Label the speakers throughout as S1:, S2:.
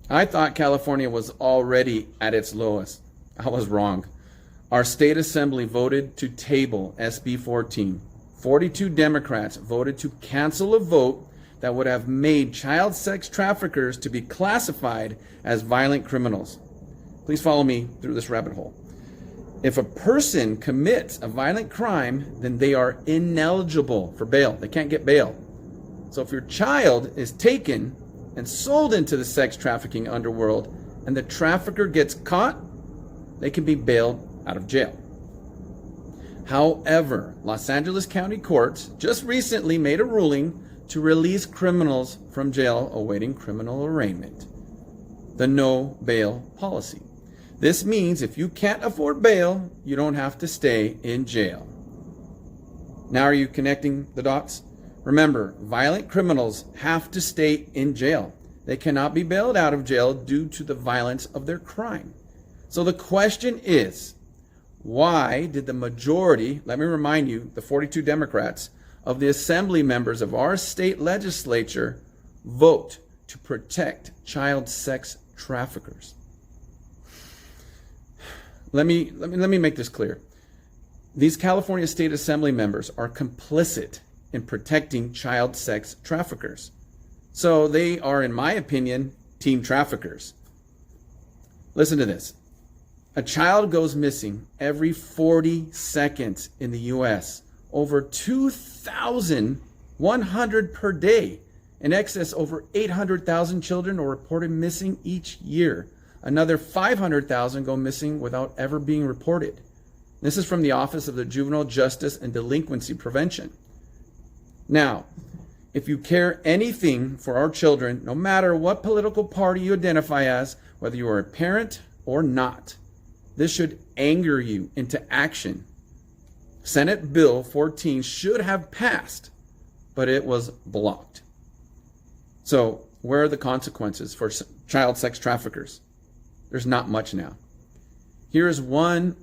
S1: I thought California was already at its lowest. I was wrong. Our state assembly voted to table SB 14. 42 Democrats voted to cancel a vote that would have made child sex traffickers to be classified as violent criminals. Please follow me through this rabbit hole. If a person commits a violent crime, then they are ineligible for bail. They can't get bail. So if your child is taken and sold into the sex trafficking underworld and the trafficker gets caught, they can be bailed out of jail. However, Los Angeles County courts just recently made a ruling to release criminals from jail awaiting criminal arraignment, the no bail policy. This means if you can't afford bail, you don't have to stay in jail. Now are you connecting the dots? Remember, violent criminals have to stay in jail. They cannot be bailed out of jail due to the violence of their crime. So the question is, why did the majority, let me remind you, the 42 Democrats, of the assembly members of our state legislature vote to protect child sex traffickers? Let me make this clear. These California State Assembly members are complicit in protecting child sex traffickers. So they are, in my opinion, team traffickers. Listen to this. A child goes missing every 40 seconds in the U.S. Over 2,100 per day. In excess, over 800,000 children are reported missing each year. Another 500,000 go missing without ever being reported. This is from the Office of the Juvenile Justice and Delinquency Prevention. Now, if you care anything for our children, no matter what political party you identify as, whether you are a parent or not, this should anger you into action. Senate Bill 14 should have passed, but it was blocked. So, where are the consequences for child sex traffickers? There's not much now. Here is one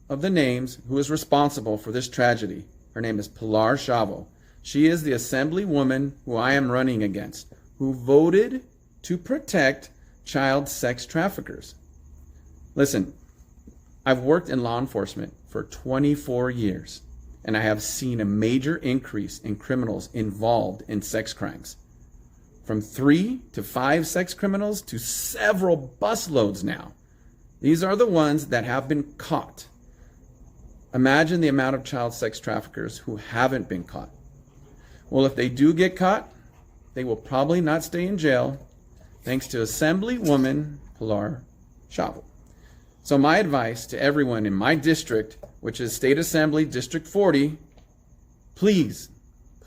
S1: of the names who is responsible for this tragedy. Her name is Pilar Chavo. She is the assemblywoman who I am running against, who voted to protect child sex traffickers. Listen, I've worked in law enforcement for 24 years, and I have seen a major increase in criminals involved in sex crimes. From 3 to 5 sex criminals to several busloads now. These are the ones that have been caught. Imagine the amount of child sex traffickers who haven't been caught. Well, if they do get caught, they will probably not stay in jail, thanks to Assemblywoman Pilar Chavo. So my advice to everyone in my district, which is State Assembly District 40, please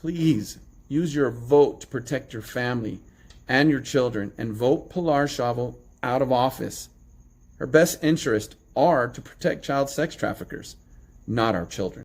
S1: use your vote to protect your family and your children and vote Pilar Chavo out of office. Her best interests are to protect child sex traffickers, not our children.